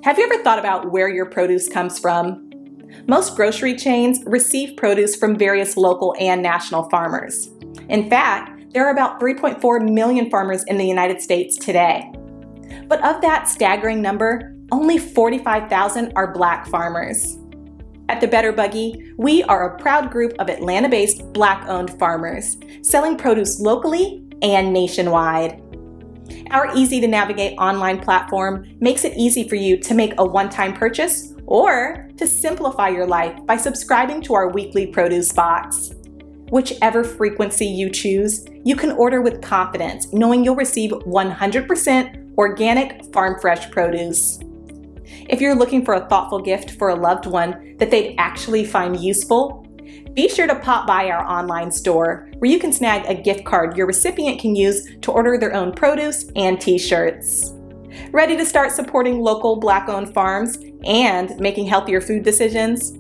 Have you ever thought about where your produce comes from? Most grocery chains receive produce from various local and national farmers. In fact, there are about 3.4 million farmers in the United States today. But of that staggering number, only 45,000 are Black farmers. At the Better Buggy, we are a proud group of Atlanta-based Black-owned farmers, selling produce locally and nationwide. Our easy-to-navigate online platform makes it easy for you to make a one-time purchase or to simplify your life by subscribing to our weekly produce box. Whichever frequency you choose, you can order with confidence, knowing you'll receive 100% organic farm-fresh produce. If you're looking for a thoughtful gift for a loved one that they'd actually find useful, be sure to pop by our online store where you can snag a gift card your recipient can use to order their own produce and t-shirts. Ready to start supporting local Black-owned farms and making healthier food decisions?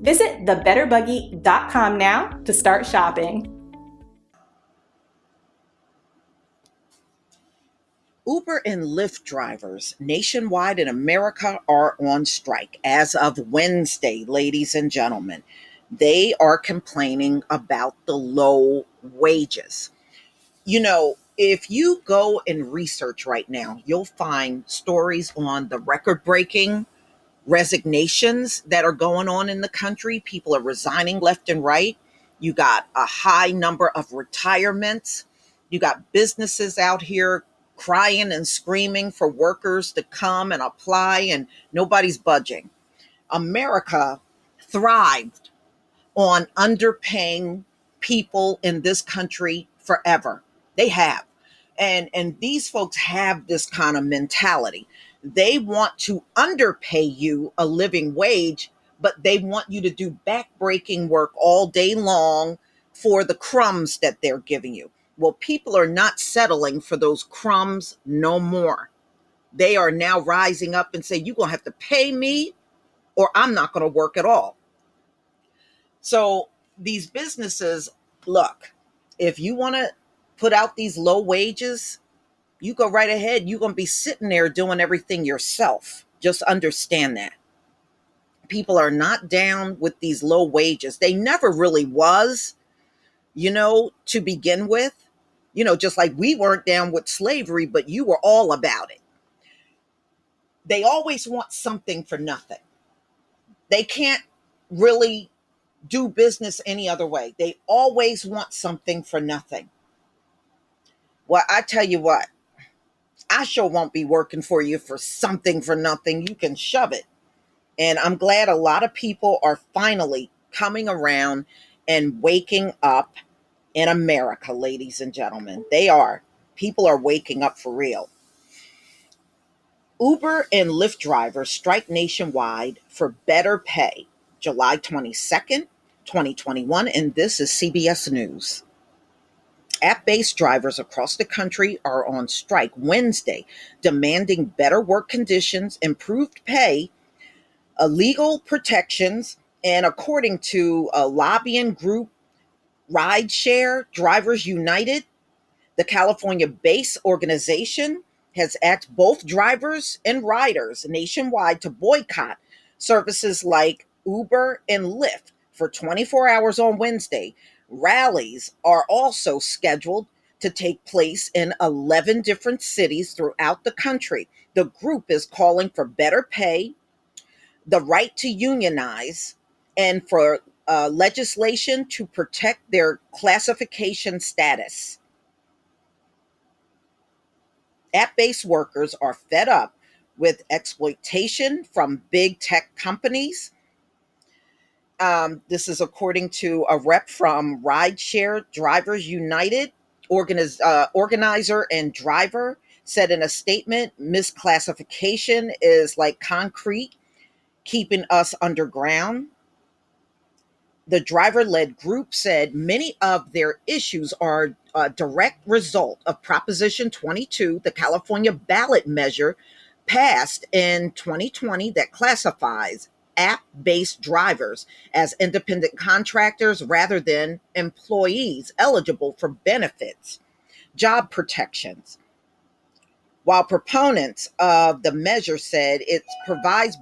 Visit thebetterbuggy.com now to start shopping. Uber and Lyft drivers nationwide in America are on strike as of Wednesday, ladies and gentlemen. They are complaining about the low wages. If you go and research right now, you'll find stories on the record breaking resignations that are going on in the country. People are resigning left and right. You got a high number of retirements. You got businesses out here crying and screaming for workers to come and apply, and nobody's budging. America thrived on underpaying people in this country forever. They have. And these folks have this kind of mentality. They want to underpay you a living wage, but they want you to do backbreaking work all day long for the crumbs that they're giving you. Well, people are not settling for those crumbs no more. They are now rising up and say, you're going to have to pay me or I'm not going to work at all. So these businesses, look, if you want to put out these low wages, you go right ahead. You're going to be sitting there doing everything yourself. Just understand that. People are not down with these low wages. They never really was, to begin with. Just like we weren't down with slavery, but you were all about it. They always want something for nothing. They can't really do business any other way. They always want something for nothing. Well, I tell you what, I sure won't be working for you for something for nothing. You can shove it. And I'm glad a lot of people are finally coming around and waking up in America, ladies and gentlemen. They are. People are waking up for real. Uber and Lyft drivers strike nationwide for better pay, July 22nd, 2021, and this is CBS News. App-based drivers across the country are on strike Wednesday, demanding better work conditions, improved pay, legal protections, and according to a lobbying group, Rideshare Drivers United, the California base organization has asked both drivers and riders nationwide to boycott services like Uber and Lyft for 24 hours on Wednesday. Rallies are also scheduled to take place in 11 different cities throughout the country. The group is calling for better pay, the right to unionize, and for legislation to protect their classification status. App-based workers are fed up with exploitation from big tech companies. This is according to a rep from Rideshare Drivers United, organizer and driver, said in a statement, misclassification is like concrete keeping us underground. The driver-led group said many of their issues are a direct result of Proposition 22, the California ballot measure passed in 2020 that classifies app-based drivers as independent contractors rather than employees eligible for benefits, job protections. While proponents of the measure said it provides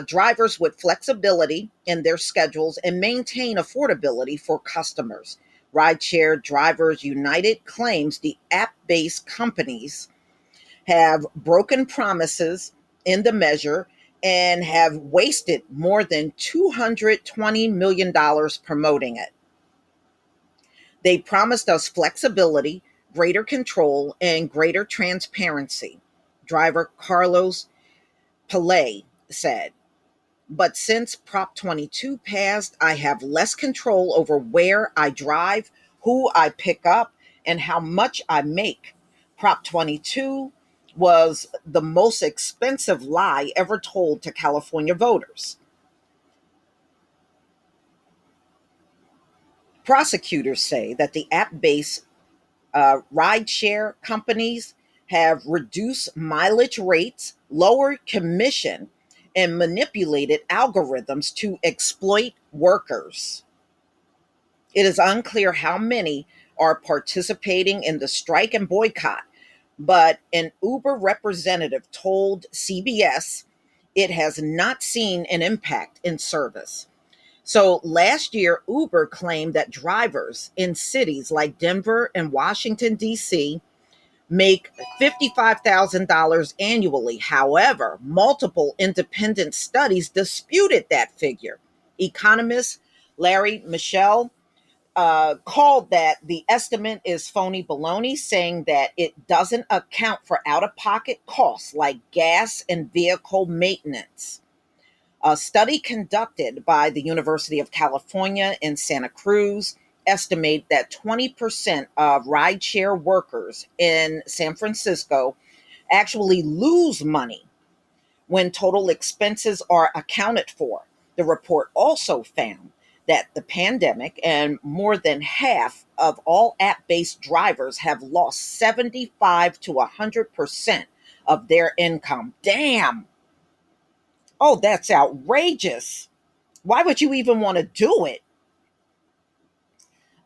drivers with flexibility in their schedules and maintain affordability for customers. Rideshare Drivers United claims the app based companies have broken promises in the measure and have wasted more than $220 million promoting it. They promised us flexibility, greater control, and greater transparency, driver Carlos Pillay said. But since Prop 22 passed, I have less control over where I drive, who I pick up, and how much I make. Prop 22 was the most expensive lie ever told to California voters. Prosecutors say that the app based rideshare companies have reduced mileage rates, lowered commission, and manipulated algorithms to exploit workers. It is unclear how many are participating in the strike and boycott, but an Uber representative told CBS it has not seen an impact in service. So last year, Uber claimed that drivers in cities like Denver and Washington, D.C. make $55,000 annually. However, multiple independent studies disputed that figure. Economist Larry Michel called that the estimate is phony baloney, saying that it doesn't account for out of pocket costs like gas and vehicle maintenance. A study conducted by the University of California in Santa Cruz estimate that 20% of rideshare workers in San Francisco actually lose money when total expenses are accounted for. The report also found that the pandemic and more than half of all app based drivers have lost 75 to 100% of their income. Damn. Oh, that's outrageous. Why would you even want to do it?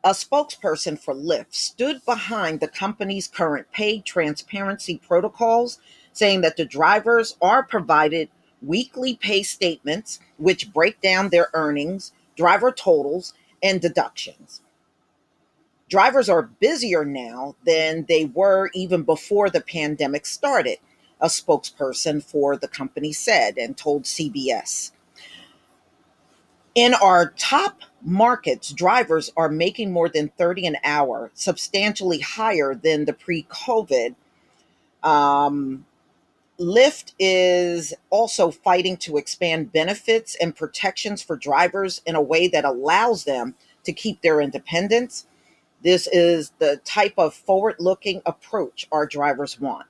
A spokesperson for Lyft stood behind the company's current paid transparency protocols, saying that the drivers are provided weekly pay statements which break down their earnings, driver totals, and deductions. Drivers are busier now than they were even before the pandemic started, a spokesperson for the company said and told CBS. In our top markets, drivers are making more than 30 an hour, substantially higher than the pre-COVID. Um, Lyft is also fighting to expand benefits and protections for drivers in a way that allows them to keep their independence. This is the type of forward-looking approach our drivers want.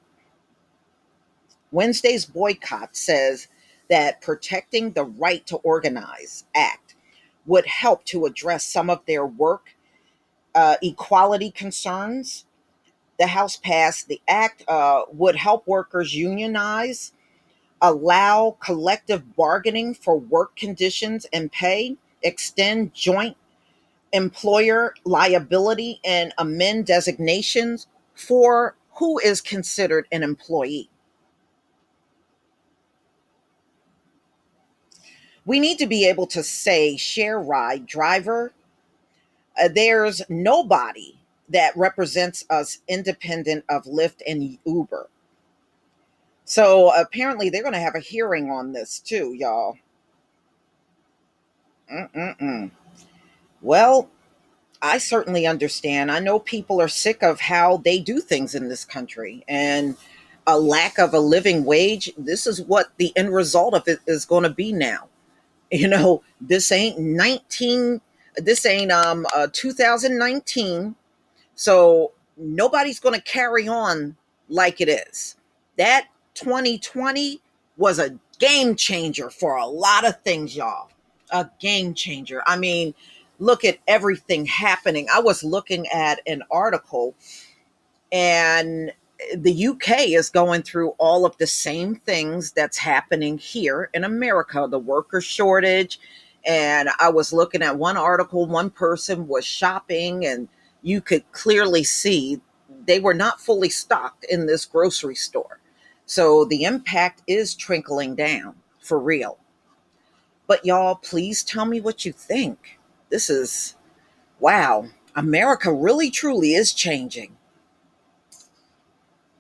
Wednesday's boycott says that protecting the right to organize act would help to address some of their work equality concerns. The House passed the act would help workers unionize, allow collective bargaining for work conditions and pay, extend joint employer liability, and amend designations for who is considered an employee. We need to be able to say share ride driver. There's nobody that represents us independent of Lyft and Uber. So apparently they're going to have a hearing on this too, y'all. Mm-mm-mm. Well, I certainly understand. I know people are sick of how they do things in this country and a lack of a living wage. This is what the end result of it is going to be now. This ain't 19, this ain't 2019. So nobody's going to carry on like it is. That 2020 was a game changer for a lot of things, y'all. A game changer. I mean, look at everything happening. I was looking at an article, and the UK is going through all of the same things that's happening here in America, the worker shortage. And I was looking at one article, one person was shopping, and you could clearly see they were not fully stocked in this grocery store. So the impact is trickling down for real. But y'all, please tell me what you think. This is, wow, America really truly is changing.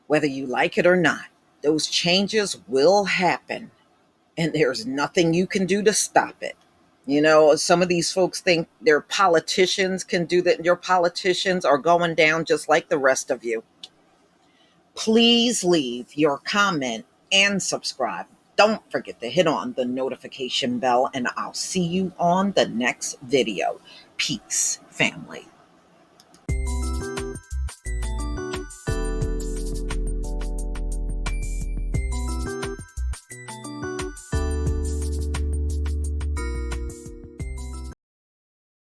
Whether you like it or not, those changes will happen, and there's nothing you can do to stop it. You know, some of these folks think their politicians can do that. Your politicians are going down just like the rest of you. Please leave your comment and subscribe. Don't forget to hit on the notification bell, and I'll see you on the next video. Peace, family.